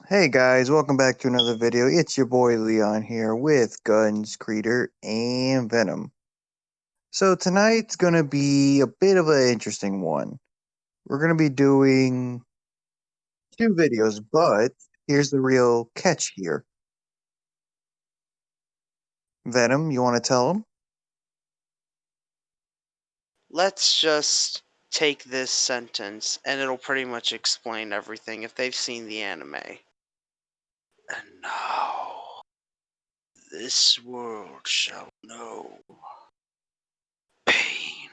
Hey guys, welcome back to another video. It's your boy Leon here with Guns, Creator, and Venom. So tonight's gonna be a bit of an interesting one. We're gonna be doing two videos, but here's the real catch here. Venom, you want to tell them? Let's just take this sentence and it'll pretty much explain everything if they've seen the anime. And now, this world shall know pain.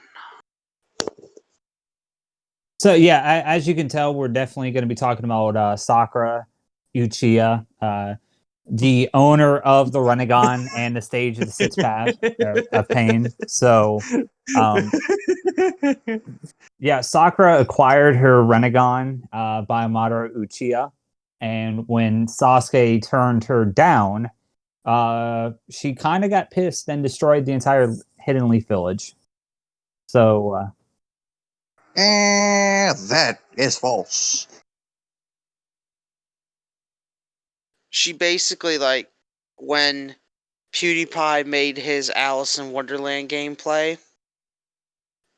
So yeah, as you can tell, we're definitely going to be talking about Sakura Uchiha, the owner of the Renegon and the stage of the Sixth Path of Pain. So, yeah, Sakura acquired her Renegon by Madara Uchiha, and when Sasuke turned her down, she kind of got pissed and destroyed the entire Hidden Leaf Village. So, That is false. She basically, when PewDiePie made his Alice in Wonderland gameplay,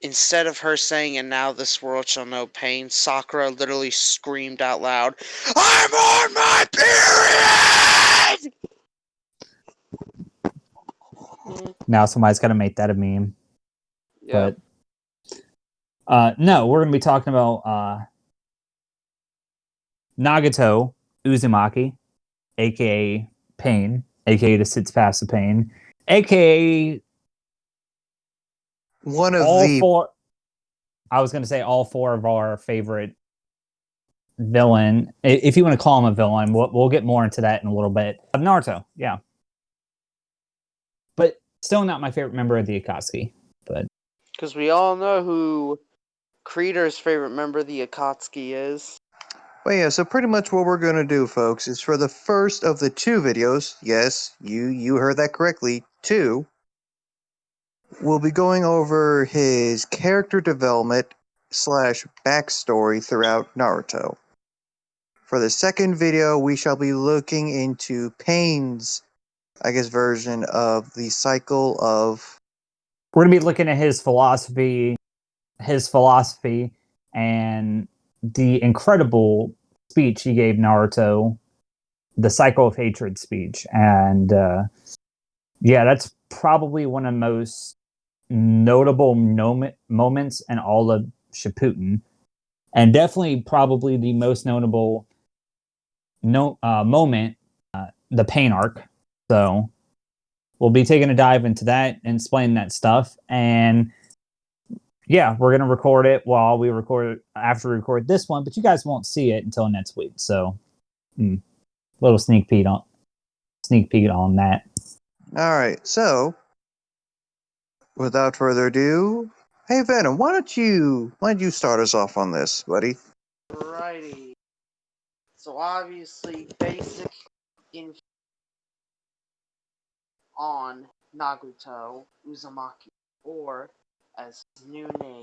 instead of her saying, "And now this world shall know pain," Sakura literally screamed out loud, "I'm on my period!" now somebody's got to make that a meme. Yep. But no, we're going to be talking about Nagato Uzumaki, aka Pain, aka the Sits Past the Pain, aka One of all the four. I was going to say all four of our favorite villain, if you want to call him a villain. We'll get more into that in a little bit. Of Naruto, yeah, but still not my favorite member of the Akatsuki. But because we all know who Creator's favorite member of the Akatsuki is. But yeah, so pretty much what we're gonna do, folks, is for the first of the two videos, yes, you heard that correctly, two, we'll be going over his character development slash backstory throughout Naruto. For the second video, we shall be looking into Pain's, version of the cycle of. we're going to be looking at his philosophy, and the incredible speech he gave Naruto, the cycle of hatred speech. And yeah, that's probably one of the most notable moments in all of Shippuden, and definitely probably the most notable moment, the pain arc. So we'll be taking a dive into that and explaining that stuff. And yeah, we're gonna record it while we record after we record this one, but you guys won't see it until next week. So, little sneak peek on that. All right, so without further ado, hey Venom, why don't you start us off on this, buddy? Alrighty. So obviously, basic info on Nagato Uzumaki, or as his new name,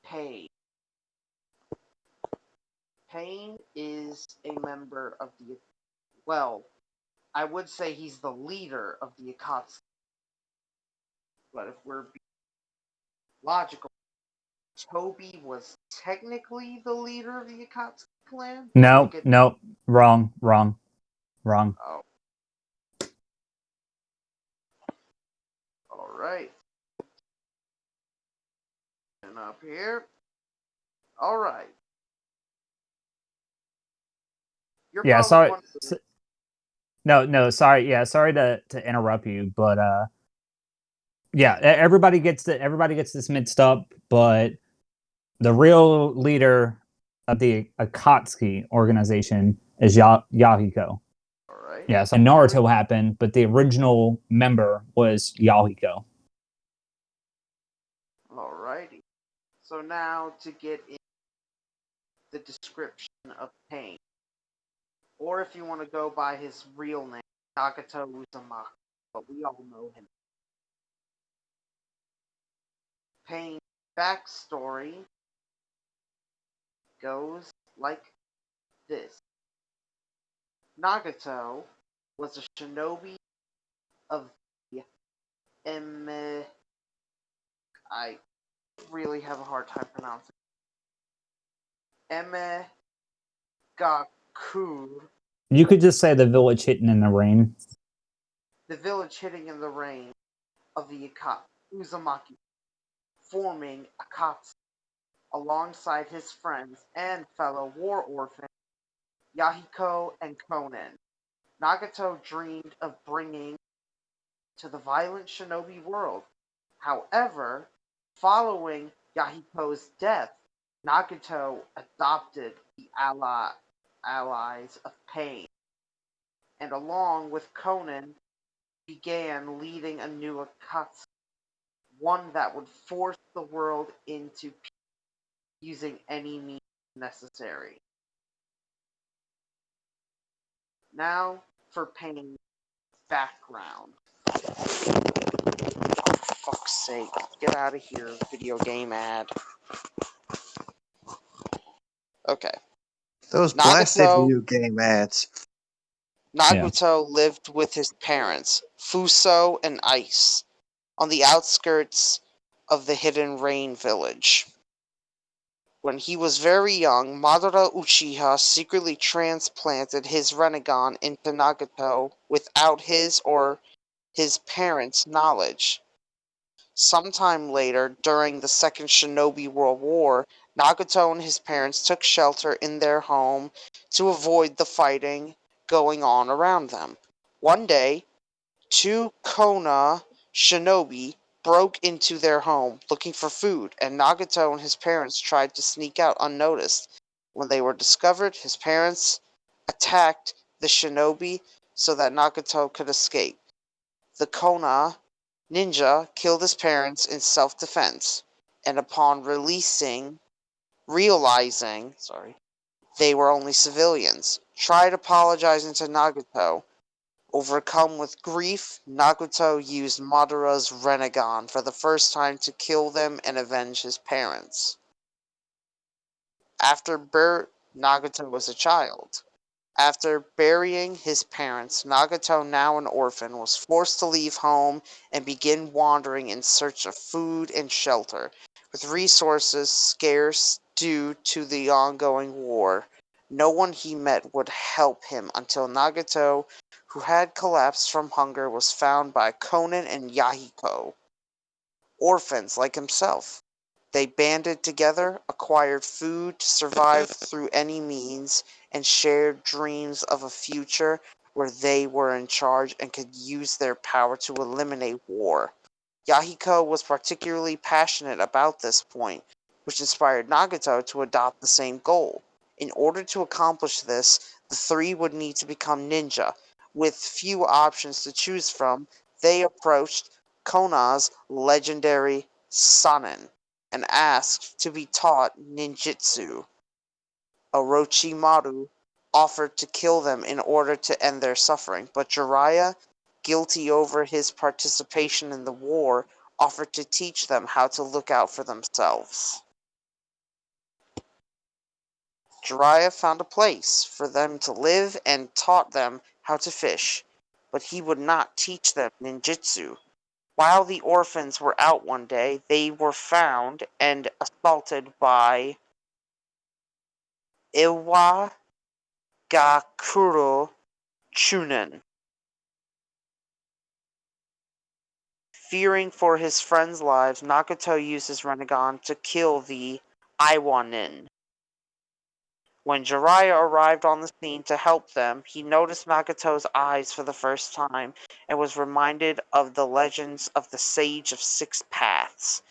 Pain. Pain is a member of the, well, I would say he's the leader of the Akatsuki. But if we're being logical, Toby was technically the leader of the Akatsuki clan. No, wrong. Oh. Alright. And up here. Alright. You're Yeah, probably sorry. wondering. No, sorry. Yeah, sorry to interrupt you, but yeah, everybody gets this mixed up, but the real leader of the Akatsuki organization is Yahiko. Alright. Yeah, so Naruto happened, but the original member was Yahiko. Alrighty. So now to get in the description of Pain. Or if you want to go by his real name, Nagato Uzumaki. But we all know him. Pain's backstory goes like this. Nagato was a shinobi of the Eme. I really have a hard time pronouncing Eme Gaku, You could just say the village hidden in the rain. the village hidden in the rain of the Uzumaki, forming Akatsu alongside his friends and fellow war orphans Yahiko and Konan. Nagato dreamed of bringing to the violent shinobi world. However, following Yahiko's death, Nagato adopted the allies of pain, and along with Conan, began leading a new Akatsu, one that would force the world into peace using any means necessary. Now for Pain's background. For fuck's sake, get out of here, video game ad. Okay. Those blasted Nagato video game ads. Nagato lived with his parents, Fuso and Ice, on the outskirts of the Hidden Rain village. When he was very young, Madara Uchiha secretly transplanted his Rinnegan into Nagato without his or his parents' knowledge. Sometime later, during the Second Shinobi World War, Nagato and his parents took shelter in their home to avoid the fighting going on around them. One day, two Kona shinobi broke into their home looking for food, and Nagato and his parents tried to sneak out unnoticed. When they were discovered, his parents attacked the shinobi so that Nagato could escape. The Kona ninja killed his parents in self-defense, and upon realizing they were only civilians, tried apologizing to Nagato. Overcome with grief, Nagato used Madara's Rinnegan for the first time to kill them and avenge his parents. After Nagato was a child. After burying his parents, Nagato, now an orphan, was forced to leave home and begin wandering in search of food and shelter. With resources scarce due to the ongoing war, no one he met would help him until Nagato, who had collapsed from hunger, was found by Conan and Yahiko, orphans like himself. They banded together, acquired food to survive through any means, and shared dreams of a future where they were in charge and could use their power to eliminate war. Yahiko was particularly passionate about this point, which inspired Nagato to adopt the same goal. In order to accomplish this, the three would need to become ninja. With few options to choose from, they approached Kona's legendary Sanin and asked to be taught ninjutsu. Orochimaru offered to kill them in order to end their suffering, but Jiraiya, guilty over his participation in the war, offered to teach them how to look out for themselves. Jiraiya found a place for them to live and taught them how to fish, but he would not teach them ninjutsu. While the orphans were out one day, they were found and assaulted by Iwa Gakuro Chunin. Fearing for his friends' lives, Nagato used his Rinnegan to kill the Iwanin. When Jiraiya arrived on the scene to help them, he noticed Nagato's eyes for the first time and was reminded of the legends of the Sage of Six Paths,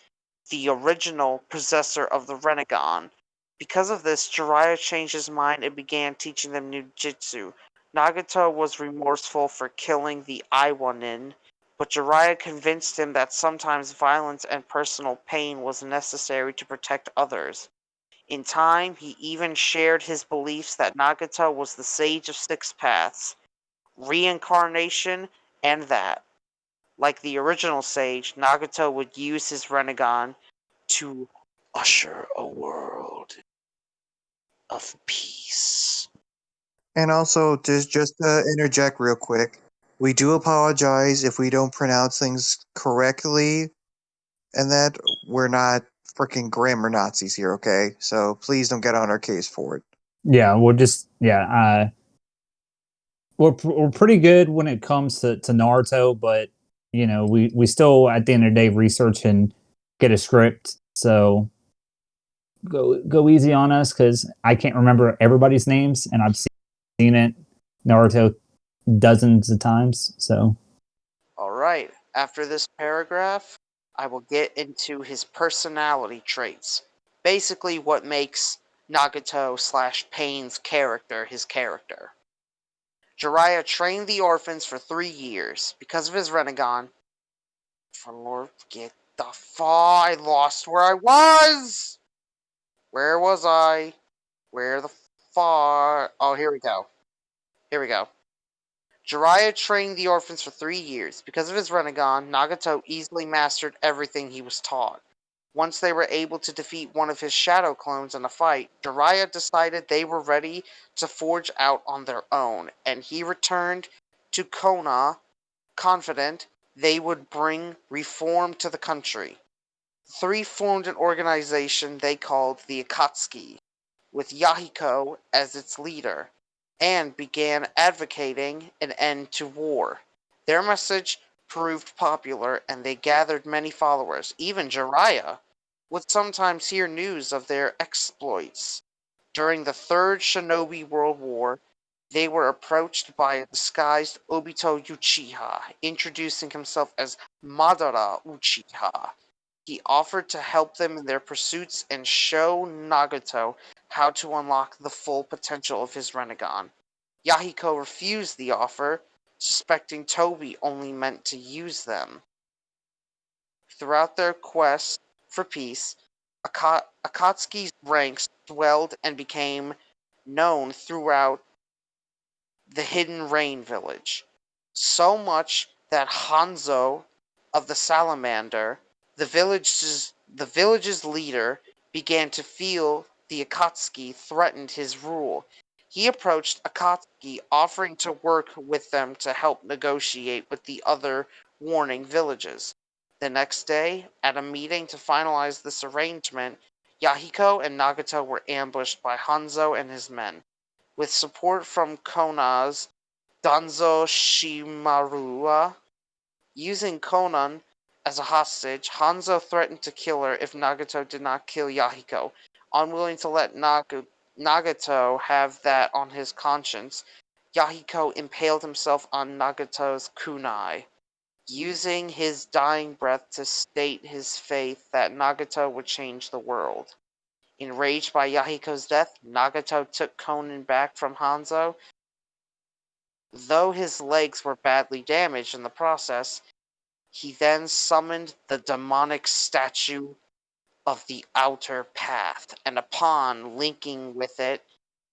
the original possessor of the Rinnegan. Because of this, Jiraiya changed his mind and began teaching them ninjutsu. Nagato was remorseful for killing the Iwanin, but Jiraiya convinced him that sometimes violence and personal pain was necessary to protect others. In time, he even shared his beliefs that Nagato was the Sage of Six Paths, reincarnation, and that, like the original Sage, Nagato would use his Rinnegan to usher a world of peace. And also, just to interject real quick, we do apologize if we don't pronounce things correctly, and that we're not freaking grammar Nazis here, okay? So please don't get on our case for it. Yeah, we'll just we're pretty good when it comes to Naruto, but we still at the end of the day research and get a script. So go easy on us because I can't remember everybody's names, and I've seen it Naruto dozens of times. So All right. After this paragraph, I will get into his personality traits. Basically, what makes Nagato slash Pain's character his character. Jiraiya trained the orphans for 3 years. Because of his Renegon, for Lord, get the I lost where I was! Where was I? Where the far? Oh, here we go. Here we go. Jiraiya trained the orphans for 3 years. Because of his Renegon, Nagato easily mastered everything he was taught. Once they were able to defeat one of his shadow clones in a fight, Jiraiya decided they were ready to forge out on their own, and he returned to Konoha confident they would bring reform to the country. The three formed an organization they called the Akatsuki, with Yahiko as its leader, and began advocating an end to war. Their message proved popular, and they gathered many followers. Even Jiraiya would sometimes hear news of their exploits. During the Third Shinobi World War, they were approached by a disguised Obito Uchiha, introducing himself as Madara Uchiha. He offered to help them in their pursuits and show Nagato how to unlock the full potential of his Renegon. Yahiko refused the offer, suspecting Toby only meant to use them. Throughout their quest for peace, Akatsuki's ranks swelled and became known throughout the Hidden Rain village. So much that Hanzo of the Salamander, the village's leader, began to feel the Akatsuki threatened his rule. He approached Akatsuki, offering to work with them to help negotiate with the other warning villages. The next day, at a meeting to finalize this arrangement, Yahiko and Nagato were ambushed by Hanzo and his men. With support from Kona's Danzo Shimaruya, using Konan as a hostage, Hanzo threatened to kill her if Nagato did not kill Yahiko. Unwilling to let Nagato have that on his conscience, Yahiko impaled himself on Nagato's kunai, using his dying breath to state his faith that Nagato would change the world. Enraged by Yahiko's death, Nagato took Konan back from Hanzo. Though his legs were badly damaged in the process, he then summoned the demonic statue of the Outer Path, and upon linking with it,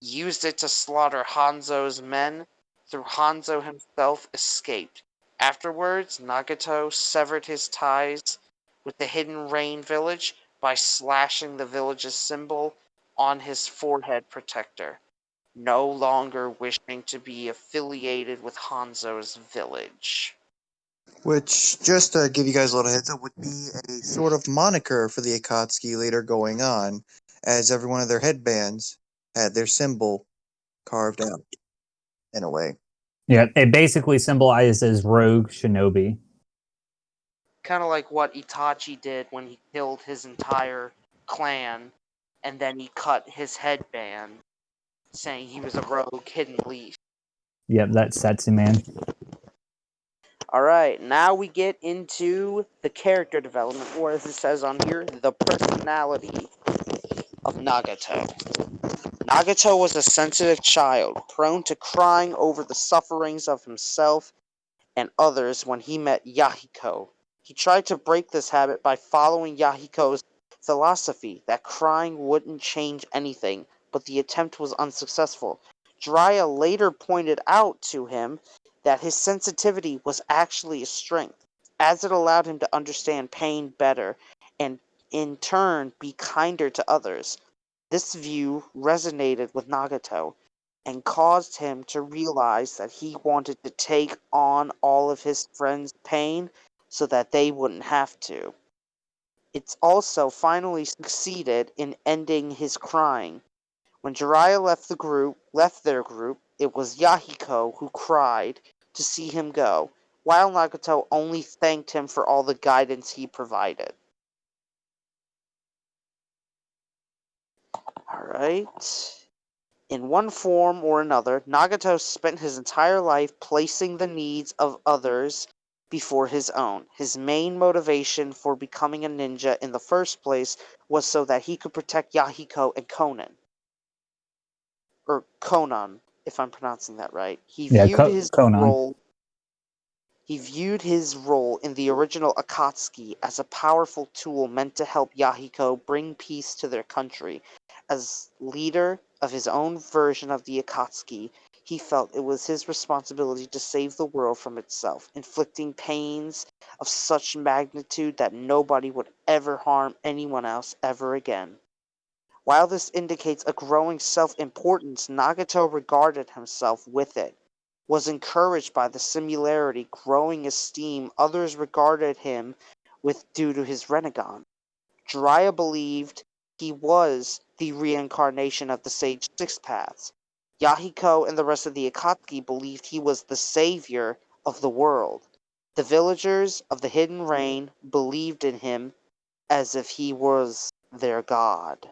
used it to slaughter Hanzo's men, though Hanzo himself escaped. Afterwards, Nagato severed his ties with the Hidden Rain village by slashing the village's symbol on his forehead protector, no longer wishing to be affiliated with Hanzo's village. Which, just to give you guys a little heads up, would be a sort of moniker for the Akatsuki later going on, as every one of their headbands had their symbol carved out, in a way. yeah, it basically symbolizes rogue shinobi. Kind of like what Itachi did when he killed his entire clan and then he cut his headband, saying he was a rogue hidden leaf. Yep, that's Setsu Man. Alright, now we get into the character development, or as it says on here, the personality of Nagato. Nagato was a sensitive child, prone to crying over the sufferings of himself and others when he met Yahiko. He tried to break this habit by following Yahiko's philosophy that crying wouldn't change anything, but the attempt was unsuccessful. Jiraiya later pointed out to him that his sensitivity was actually a strength, as it allowed him to understand pain better and, in turn, be kinder to others. This view resonated with Nagato, and caused him to realize that he wanted to take on all of his friends' pain so that they wouldn't have to. It's also finally succeeded in ending his crying. When Jiraiya left their group, it was Yahiko who cried to see him go, while Nagato only thanked him for all the guidance he provided. Alright. In one form or another, Nagato spent his entire life placing the needs of others before his own. His main motivation for becoming a ninja in the first place was so that he could protect Yahiko and Conan. Or Conan, if I'm pronouncing that right. Yeah, Conan. He viewed his role in the original Akatsuki as a powerful tool meant to help Yahiko bring peace to their country. As leader of his own version of the Akatsuki, he felt it was his responsibility to save the world from itself, inflicting pains of such magnitude that nobody would ever harm anyone else ever again. While this indicates a growing self-importance, Nagato regarded himself with it, was encouraged by the similarity, growing esteem others regarded him with due to his Renegon. Jiraiya believed he was the reincarnation of the Sage Six Paths. Yahiko and the rest of the Akatsuki believed he was the savior of the world. The villagers of the Hidden Rain believed in him as if he was their god.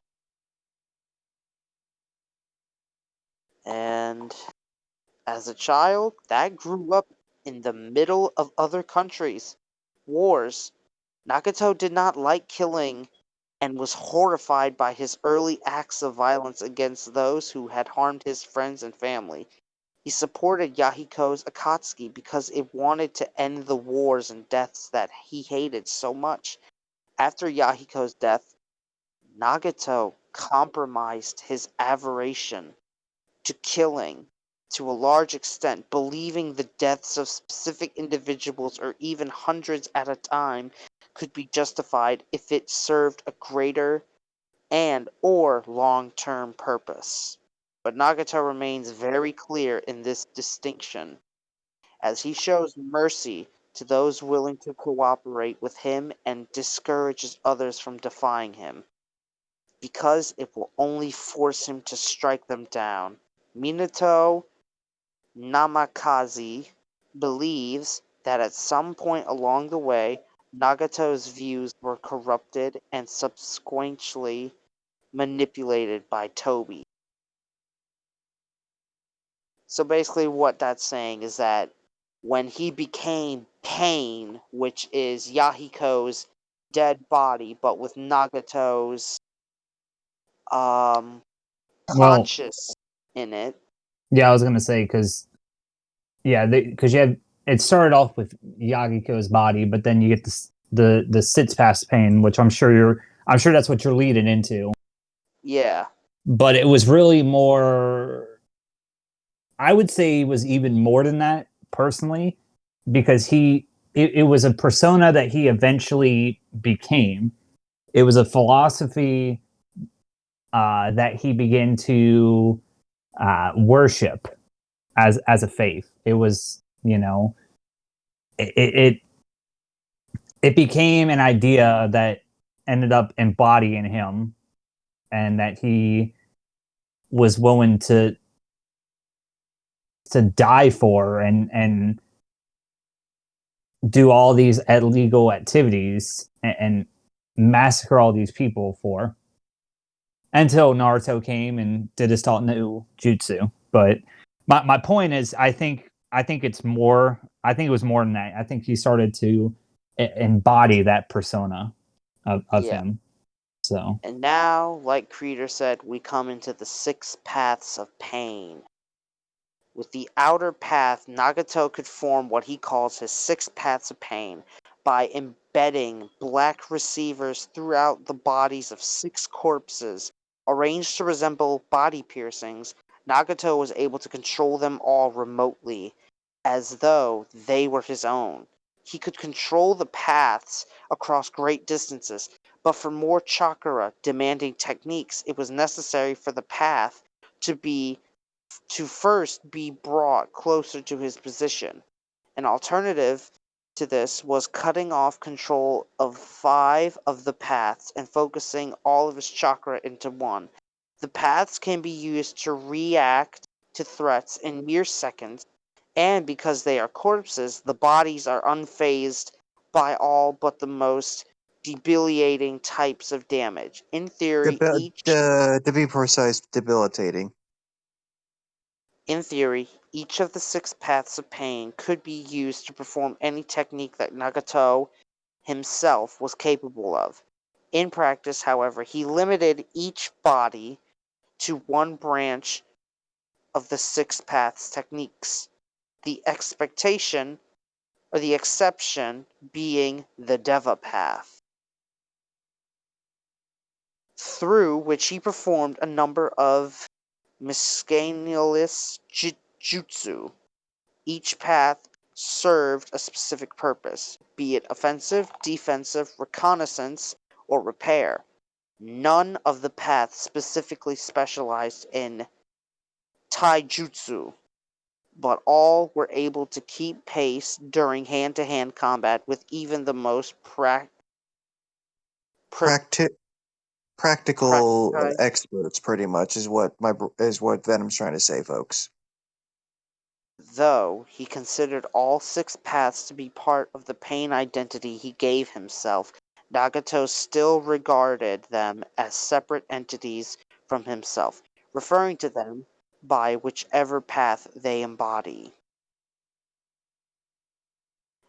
And as a child, that grew up in the middle of other countries. Wars. Nagato did not like killing and was horrified by his early acts of violence against those who had harmed his friends and family. He supported Yahiko's Akatsuki because it wanted to end the wars and deaths that he hated so much. After Yahiko's death, Nagato compromised his aversion to killing to a large extent, believing the deaths of specific individuals or even hundreds at a time could be justified if it served a greater and or long-term purpose. But Nagato remains very clear in this distinction, as he shows mercy to those willing to cooperate with him and discourages others from defying him, because it will only force him to strike them down. Minato Namikaze believes that at some point along the way, Nagato's views were corrupted and subsequently manipulated by Toby. So basically, what that's saying is that when he became Pain, which is Yahiko's dead body, but with Nagato's Well, conscious in it. yeah, I was gonna say because you had it started off with Yagiko's body, but then you get the sits past pain, which I'm sure that's what you're leading into. Yeah. But it was really more. I would say it was even more than that personally, because it was a persona that he eventually became. It was a philosophy that he began to worship as a faith. It was, it it became an idea that ended up embodying him, and that he was willing to die for, and do all these illegal activities, and massacre all these people for, until Naruto came and did his taught new jutsu. But my point is, I think it's more. I think it was more than that. I think he started to embody that persona of Yeah. him. So And now, like Creator said, we come into the 6 paths of pain. With the outer path, Nagato could form what he calls his 6 paths of pain by embedding black receivers throughout the bodies of 6 corpses, arranged to resemble body piercings. Nagato was able to control them all remotely, as though they were his own. He could control the paths across great distances, but for more chakra demanding techniques, it was necessary for the path to be to first be brought closer to his position. An alternative to this was cutting off control of 5 of the paths and focusing all of his chakra into one. The paths can be used to react to threats in mere seconds, and because they are corpses, the bodies are unfazed by all but the most debilitating types of damage. In theory, To be precise, debilitating. each of the 6 paths of pain could be used to perform any technique that Nagato himself was capable of. In practice, however, he limited each body to one branch of the 6 paths techniques. The expectation or the exception being the Deva path, through which he performed a number of miscellaneous jutsu. Each path served a specific purpose, be it offensive, defensive, reconnaissance, or repair. None of the paths specifically specialized in taijutsu, but all were able to keep pace during hand-to-hand combat with even the most Practical practiced. experts, pretty much, is what Venom's trying to say, folks. Though he considered all 6 paths to be part of the pain identity he gave himself, Nagato still regarded them as separate entities from himself, referring to them by whichever path they embody.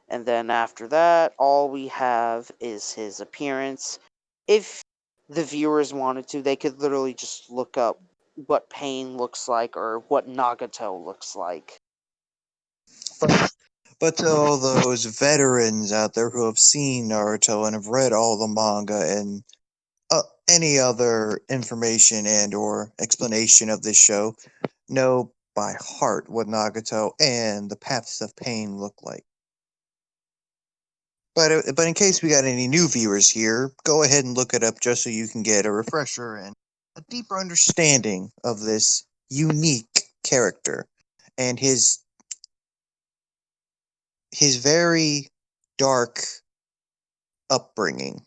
And then after that, all we have is his appearance. If the viewers wanted to, they could literally just look up what pain looks like or what Nagato looks like. But to all those veterans out there who have seen Naruto and have read all the manga and any other information and or explanation of this show, know by heart what Nagato and the Paths of Pain look like. But in case we got any new viewers here, go ahead and look it up just so you can get a refresher and a deeper understanding of this unique character and his very dark upbringing.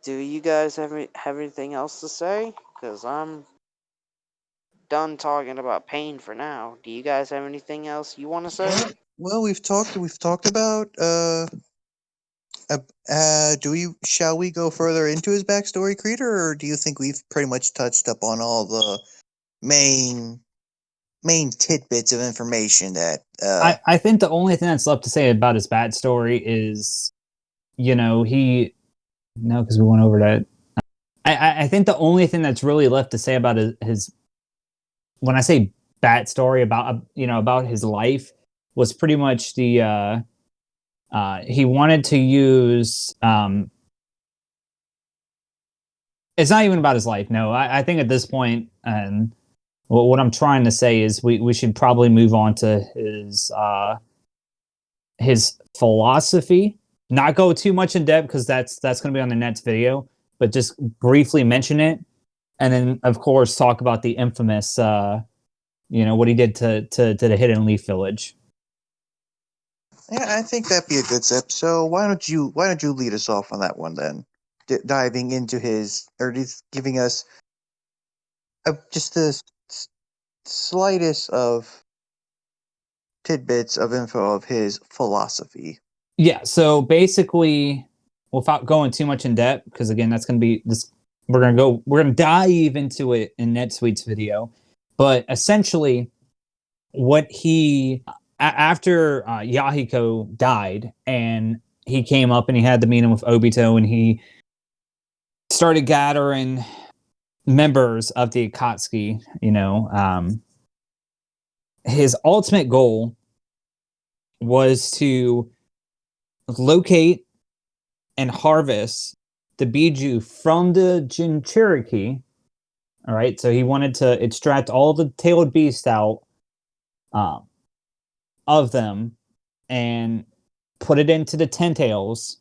Do you guys have anything else to say? Because I'm done talking about pain for now. Do you guys have anything else you want to say? Well, we've talked about shall we go further into his backstory, Creator, or do you think we've pretty much touched up on all the main tidbits of information that I think the only thing that's left to say about his backstory is, because we went over that. I think the only thing that's really left to say about his when I say backstory about his life was pretty much the he wanted to use it's not even about his life. No, I think at this point, and what I'm trying to say is we should probably move on to his philosophy. Not go too much in depth because that's going to be on the next video, but just briefly mention it, and then of course talk about the infamous, what he did to the Hidden Leaf Village. yeah, I think that'd be a good step. So why don't you lead us off on that one then, diving into just giving us just the slightest of tidbits of info of his philosophy. Yeah, so basically, without going too much in depth, because again, that's going to be this. We're gonna dive into it in next week's video, but essentially, what he after Yahiko died, and he came up and he had the meeting with Obito, and he started gathering members of the Akatsuki. His ultimate goal was to locate and harvest the Biju from the Jinchuriki. All right, so he wanted to extract all the tailed beasts out of them and put it into the Ten Tails,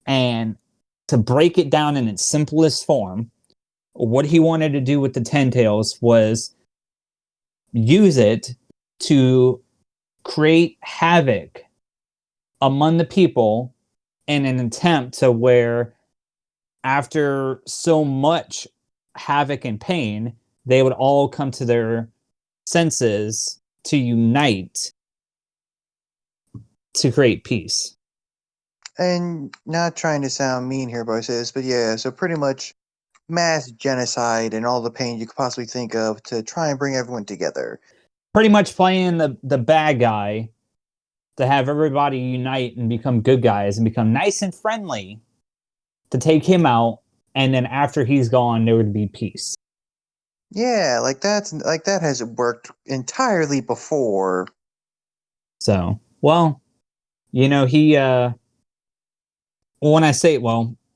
and to break it down in its simplest form, what he wanted to do with the Ten Tails was use it to create havoc among the people in an attempt to where after so much havoc and pain, they would all come to their senses to unite to create peace. And not trying to sound mean here, but I say this, but yeah, so pretty much mass genocide and all the pain you could possibly think of to try and bring everyone together. Pretty much playing the bad guy to have everybody unite and become good guys and become nice and friendly to take him out, and then after he's gone, there would be peace. Yeah, like that has worked entirely before. So, well, he when I say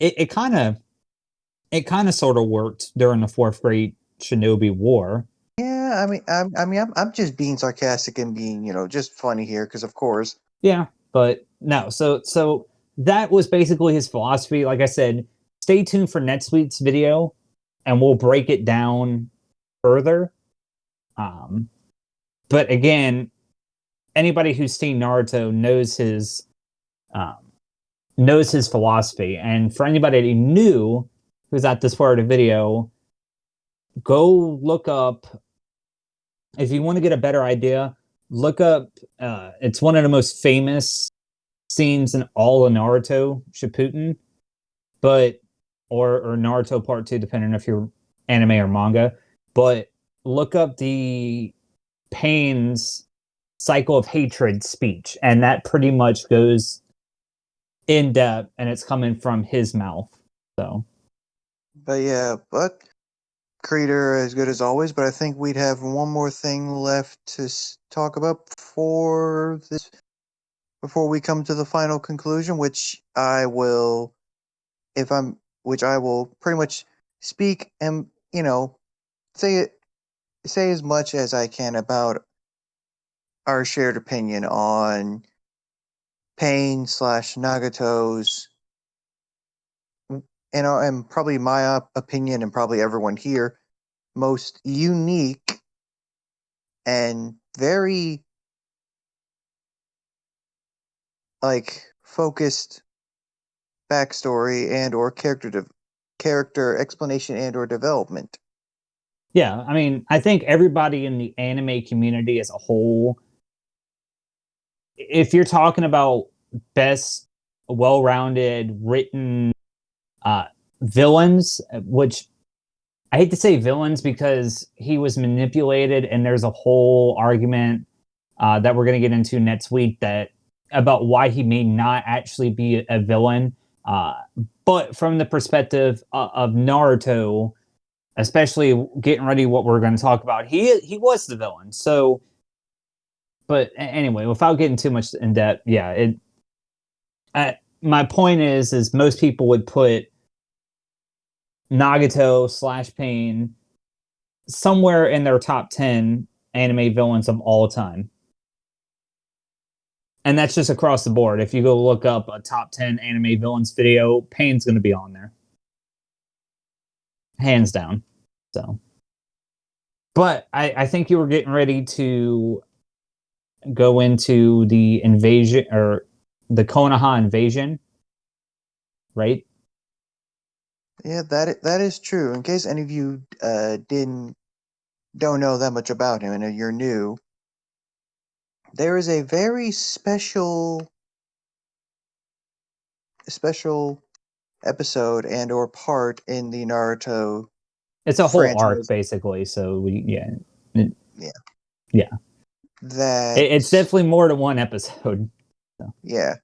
it kind of sort of worked during the Fourth Great Shinobi War. Yeah, I'm just being sarcastic and being, just funny here, because of course. Yeah, but no. So that was basically his philosophy. Like I said, stay tuned for next week's video, and we'll break it down further. But again, anybody who's seen Naruto um, knows his philosophy. And for anybody new who's at this part of the video, go look up, if you want to get a better idea, look up, it's one of the most famous scenes in all of Naruto Shippuden, but, or Naruto Part 2, depending if you're anime or manga, but look up the Pain's cycle of hatred speech, and that pretty much goes in depth, and it's coming from his mouth. So, But yeah, but Creator as good as always. But I think we'd have one more thing left to talk about before we come to the final conclusion, which I will, which I will pretty much speak and say say as much as I can about our shared opinion on Pain slash Nagato's, and probably my opinion, and probably everyone here, most unique and very focused backstory and or character explanation and or development. yeah, I mean, I think everybody in the anime community as a whole, if you're talking about best well-rounded written villains, which I hate to say villains because he was manipulated, and there's a whole argument that we're going to get into next week that about why he may not actually be a villain. But from the perspective of Naruto, especially getting ready what we're going to talk about, he was the villain. So, but anyway, without getting too much in depth, yeah, my point is most people would put Nagato slash Pain somewhere in their top 10 anime villains of all time. And that's just across the board. If you go look up a top 10 anime villains video, Pain's going to be on there. Hands down. So, but I think you were getting ready to go into the invasion or the Konoha invasion, right? Yeah, that is true. In case any of you don't know that much about him and you're new, there is a very special episode and or part in the Naruto It's a whole arc, franchise. basically. So Yeah. yeah. That It's definitely more than one episode. So. Yeah.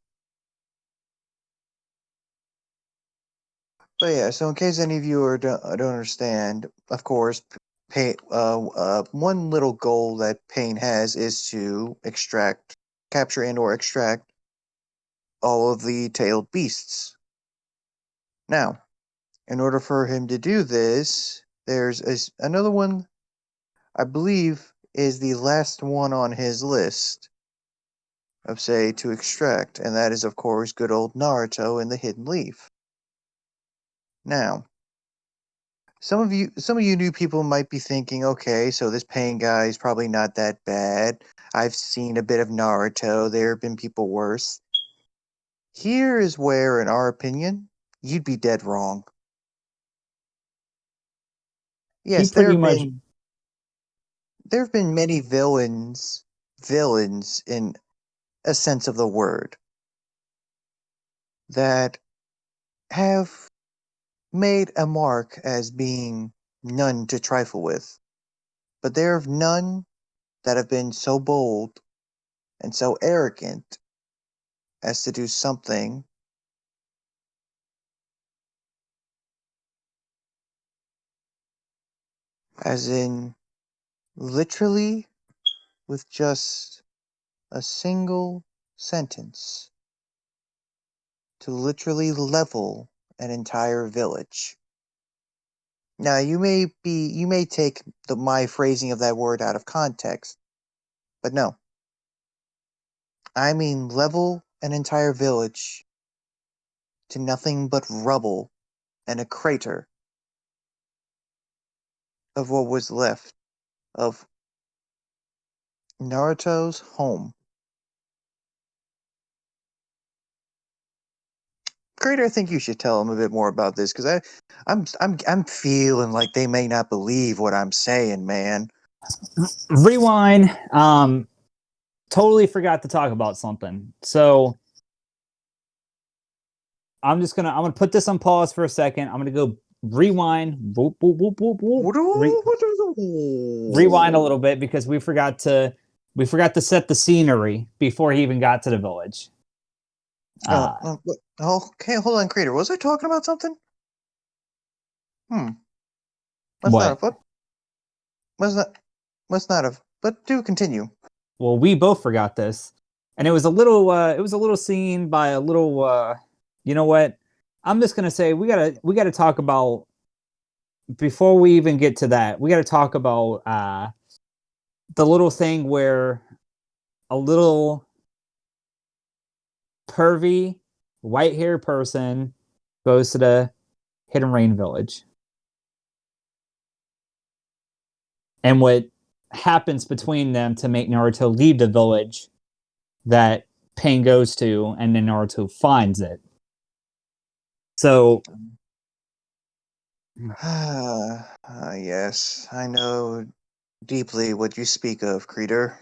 But yeah, so in case any of you don't understand, of course, one little goal that Pain has is to capture and or extract all of the tailed beasts. Now, in order for him to do this, there's another one, I believe, is the last one on his list of say to extract, and that is of course good old Naruto and the Hidden Leaf. Now, some of you new people might be thinking, okay, so this pain guy is probably not that bad. I've seen a bit of Naruto. There have been people worse. Here is where, in our opinion, you'd be dead wrong. He Yes, pretty much there have been many villains in a sense of the word that have made a mark as being none to trifle with. But there are none that have been so bold and so arrogant as to do something as in literally with just a single sentence to literally level an entire village. Now you may take my phrasing of that word out of context, but no. I mean level an entire village to nothing but rubble and a crater of what was left of Naruto's home. Crater, I think you should tell them a bit more about this because I'm feeling like they may not believe what I'm saying, man. rewind. Totally forgot to talk about something. So I'm gonna put this on pause for a second. I'm gonna go rewind. Whoop, whoop, whoop, whoop, whoop. Rewind a little bit because we forgot to set the scenery before he even got to the village. Okay, hold on, Crater. Was I talking about something? Must What? not have. What? Must not have. But do continue. Well, we both forgot this, and it was a little scene by a little. You know what? I'm just gonna say we gotta talk about before we even get to that. We gotta talk about the little thing where a little pervy white haired person goes to the Hidden Rain Village. And what happens between them to make Naruto leave the village that Pain goes to, and then Naruto finds it. So, yes, I know deeply what you speak of, Creator.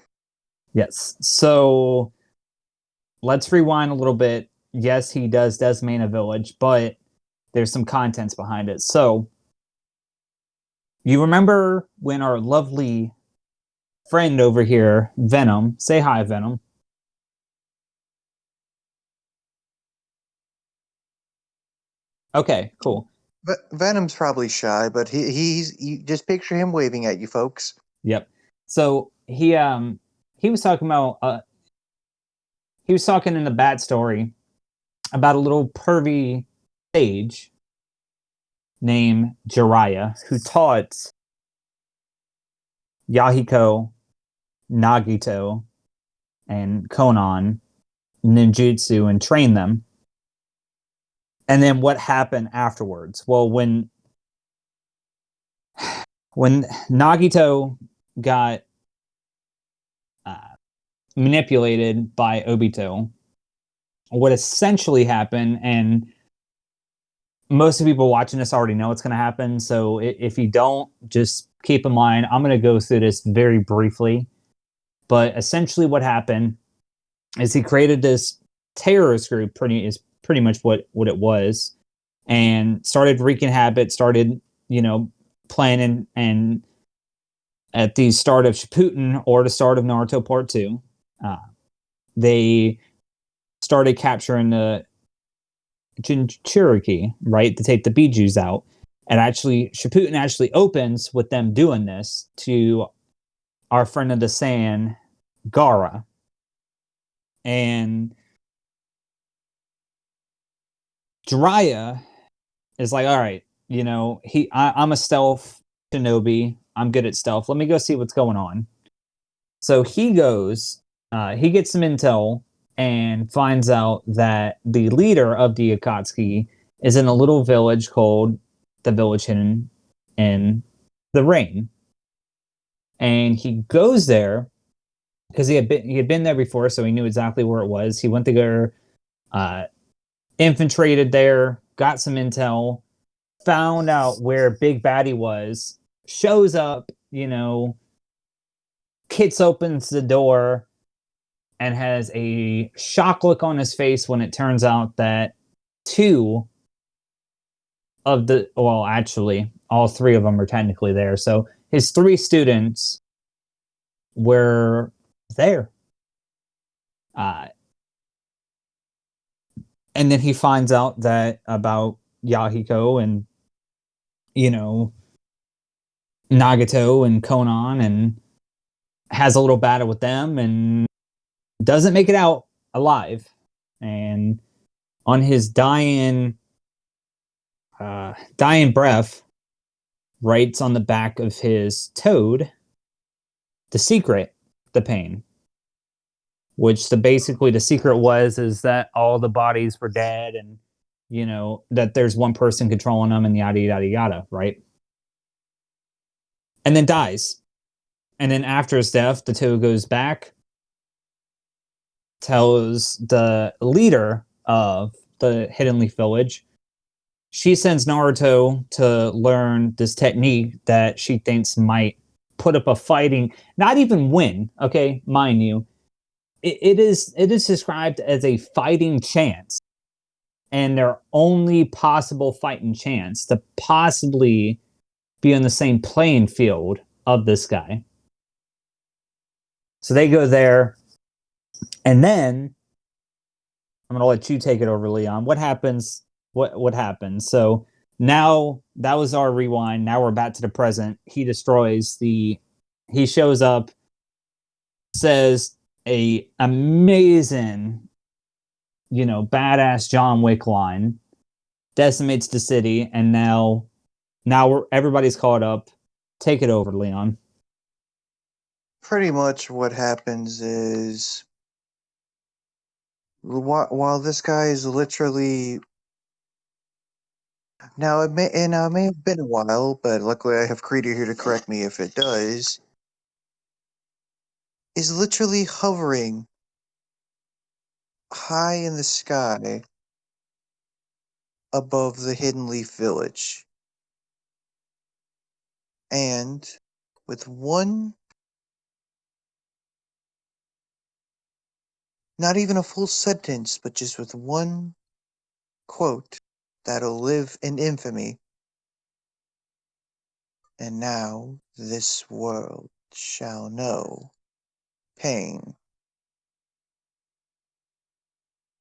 yes. So, let's rewind a little bit. Yes, he does designate a village, but there's some contents behind it. So, you remember when our lovely friend over here, Venom, say hi, Venom. Okay, cool. Venom's probably shy, but you just picture him waving at you, folks. Yep. So he was talking about he was talking in the bad story about a little pervy sage named Jiraiya who taught Yahiko, Nagito, and Konan ninjutsu and trained them. And then what happened afterwards? Well, when Nagito got manipulated by Obito, what essentially happened, and most of the people watching this already know what's going to happen. So if you don't, just keep in mind, I'm going to go through this very briefly. But essentially, what happened is he created this terrorist group. Pretty much what it was, and started wreaking havoc. Started planning, and at the start of Shippuden or the start of Naruto Part 2, they started capturing the Jinchuriki, right, to take the Bijus out. And actually, Shippuden actually opens with them doing this to our friend of the sand, Gaara. And Jiraiya is like, all right, I'm a stealth shinobi. I'm good at stealth. Let me go see what's going on. So he goes, he gets some intel and finds out that the leader of the Akatsuki is in a little village called the Village Hidden in the rain. And he goes there because he had been there before, so he knew exactly where it was. He went to go infiltrated there, got some intel, found out where Big Baddie was, shows up, Kits opens the door and has a shock look on his face when it turns out that actually, all three of them are technically there. So his three students were there. And then he finds out that about Yahiko and, Nagato and Konan, and has a little battle with them and doesn't make it out alive. And on his dying breath, writes on the back of his toad, the secret, the pain. Which basically the secret is that all the bodies were dead, and that there's one person controlling them, and yada yada yada, right? And then dies. And then after his death, the toad goes back, tells the leader of the Hidden Leaf Village. She sends Naruto to learn this technique that she thinks might put up a fighting, not even win, okay, mind you. It is described as a fighting chance, and their only possible fighting chance to possibly be on the same playing field of this guy. So they go there, and then I'm going to let you take it over, Leon. What happens? What happens? So now that was our rewind. Now we're back to the present. He shows up, says a amazing, badass John Wick line, decimates the city, and now everybody's caught up. Take it over, Leon. Pretty much what happens is, while this guy is literally, now it may have been a while, but luckily I have Creator here to correct me if it does, is literally hovering high in the sky above the Hidden Leaf Village. And with one, not even a full sentence, but just with one quote that'll live in infamy. And now this world shall know pain.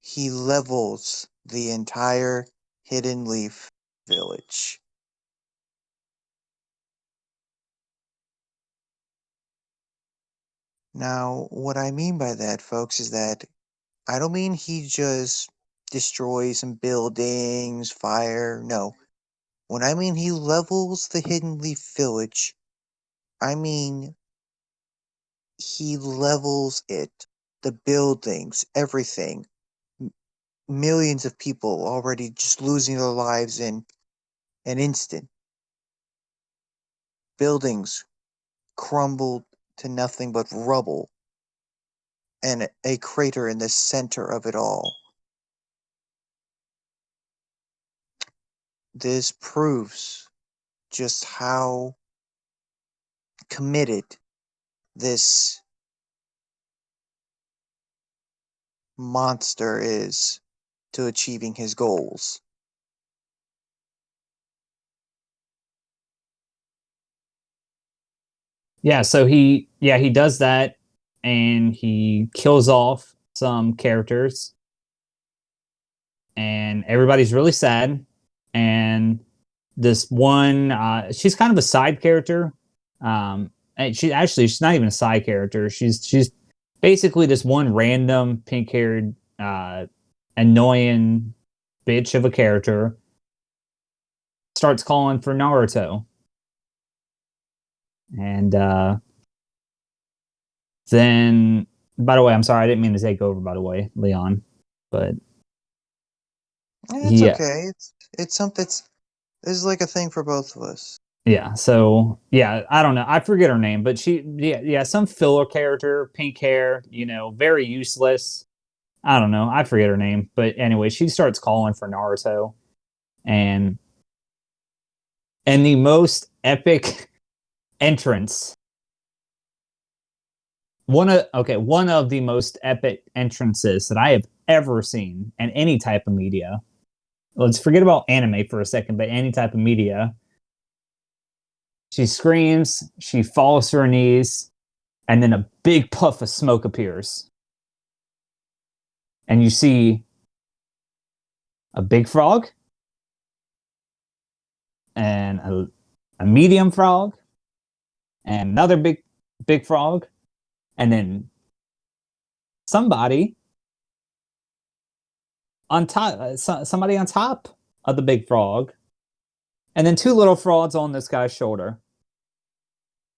He levels the entire Hidden Leaf Village. Now, what I mean by that, folks, is that I don't mean he just destroys some buildings, fire, no. When I mean he levels the Hidden Leaf Village, I mean he levels it. The buildings, everything. Millions of people already just losing their lives in an instant. Buildings crumbled to nothing but rubble, and a crater in the center of it all. This proves just how committed this monster is to achieving his goals. Yeah, so he does that, and he kills off some characters, and everybody's really sad. And this one, she's kind of a side character. And she's not even a side character. She's basically this one random pink-haired, annoying bitch of a character. Starts calling for Naruto. And then, by the way, I'm sorry, I didn't mean to take over, by the way, Leon. But It's okay. It's something. This is like a thing for both of us. Yeah, so yeah, I don't know. I forget her name, but some filler character, pink hair, very useless. I don't know. I forget her name, but anyway, she starts calling for Naruto, and the most epic entrance. One of the most epic entrances that I have ever seen in any type of media. Let's forget about anime for a second, but any type of media. She screams, she falls to her knees, and then a big puff of smoke appears. And you see a big frog and a medium frog and another big frog, and then somebody on top somebody on top of the big frog, and then two little frogs on this guy's shoulder.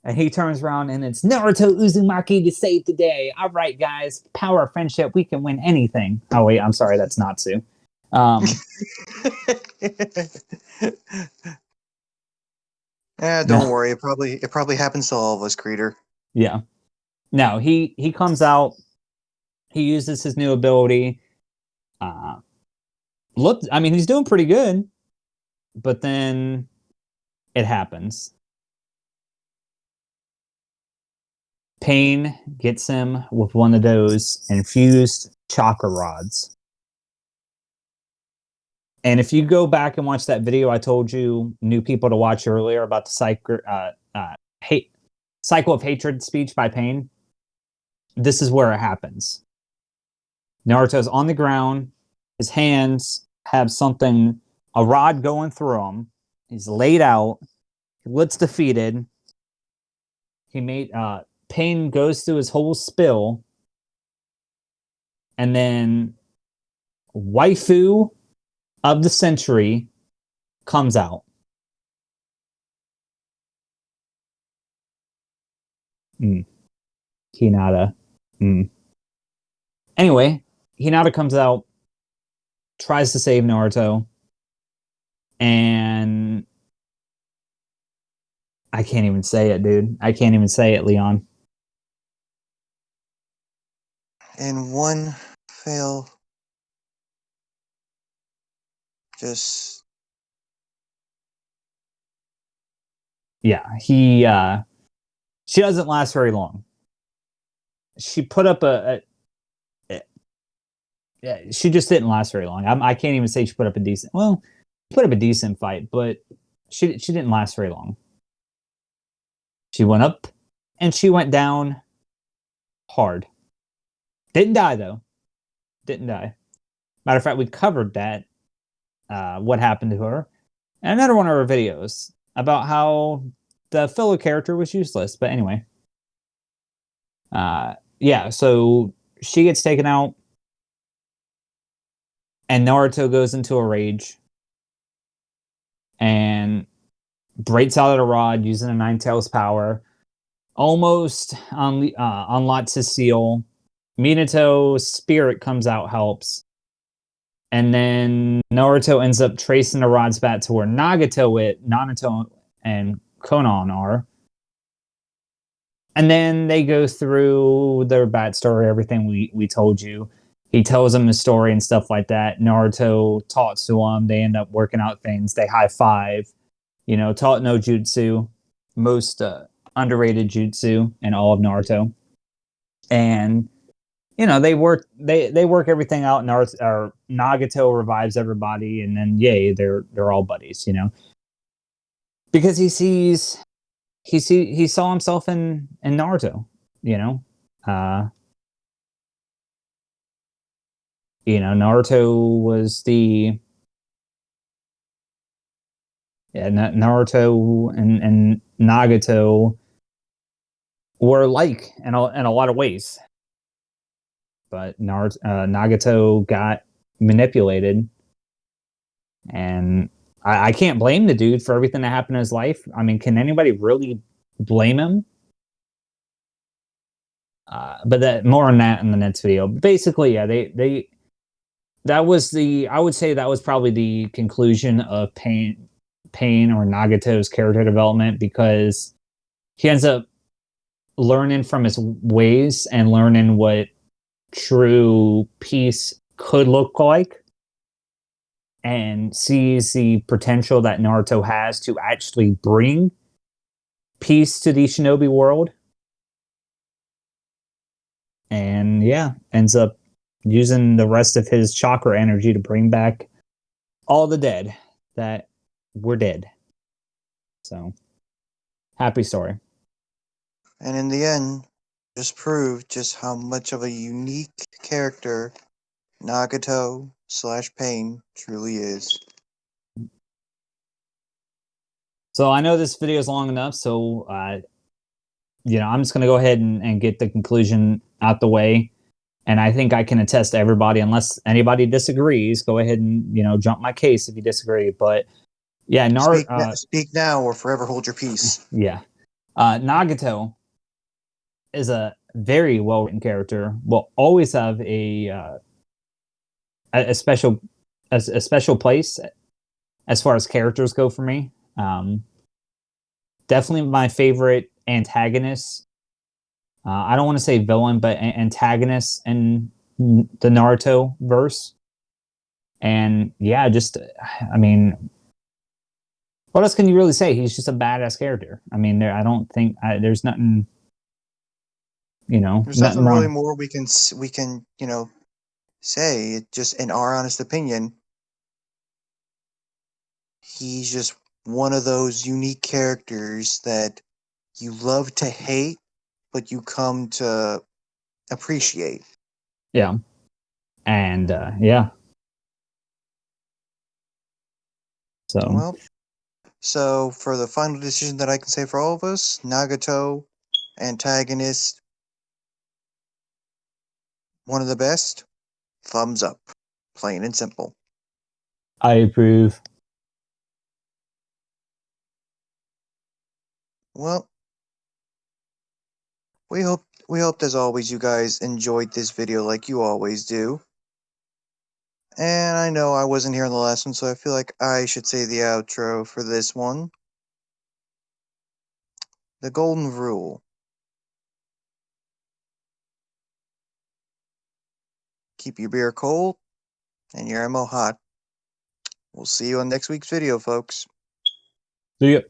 And he turns around and it's Naruto Uzumaki to save the day. All right, guys, power of friendship, we can win anything. Oh wait, I'm sorry, that's Natsu. Don't worry. It probably happens to all of us, Creator. Yeah. No, he comes out. He uses his new ability. He's doing pretty good, but then it happens. Pain gets him with one of those infused chakra rods. And if you go back and watch that video I told you new people to watch earlier about the cycle of hatred speech by Pain, this is where it happens. Naruto's on the ground. His hands have a rod going through him. He's laid out. He looks defeated. Pain goes through his whole spill. And then waifu of the century comes out. Hinata. Anyway, Hinata comes out, tries to save Naruto, and I can't even say it, dude. I can't even say it, Leon. In one fail, just... Yeah, she doesn't last very long. She put up she just didn't last very long. I can't even say she put up a decent fight, but she didn't last very long. She went up and she went down hard. Didn't die though. Didn't die. Matter of fact, we covered that, what happened to her, and another one of our videos about how the filler character was useless. But anyway, so she gets taken out, and Naruto goes into a rage and breaks out of the rod using a Nine Tails power, almost unlocks his seal. Minato's spirit comes out, helps. And then Naruto ends up tracing the rods back to where Nagato, and Konan are. And then they go through their backstory, everything we told you. He tells them his story and stuff like that. Naruto talks to him. They end up working out things. They high five. Taught no jutsu. Most underrated jutsu in all of Naruto. And they work everything out. Nagato revives everybody, and then yay, they're all buddies. Because he saw himself in Naruto. Naruto was Naruto and Nagato were alike in a lot of ways. But Nagato got manipulated, and I can't blame the dude for everything that happened in his life. I mean, can anybody really blame him? But more on that in the next video. Basically, yeah, I would say that was probably the conclusion of Pain Pain or Nagato's character development, because he ends up learning from his ways and learning what true peace could look like, and sees the potential that Naruto has to actually bring peace to the shinobi world. And yeah, ends up using the rest of his chakra energy to bring back all the dead that were dead. So, happy story. And in the end, just proved just how much of a unique character Nagato / Pain truly is. So I know this video is long enough, so I'm just going to go ahead and get the conclusion out the way. And I think I can attest to everybody, unless anybody disagrees, go ahead and, jump my case if you disagree. But yeah, Speak now or forever hold your peace. Yeah. Nagato is a very well-written character. Will always have a special place as far as characters go for me. Definitely my favorite antagonist. I don't want to say villain, but antagonist in the Naruto verse. And yeah, what else can you really say? He's just a badass character. I mean, I don't think there's nothing, There's nothing nothing really wrong. more we can say. It just, in our honest opinion, he's just one of those unique characters that you love to hate, but you come to appreciate. Yeah. And yeah. Well, so for the final decision that I can say for all of us, Nagato, antagonist, one of the best, thumbs up. Plain and simple. I approve. Well, we hoped as always you guys enjoyed this video like you always do. And I know I wasn't here in the last one, so I feel like I should say the outro for this one. The golden rule. Keep your beer cold and your ammo hot. We'll see you on next week's video, folks. See ya.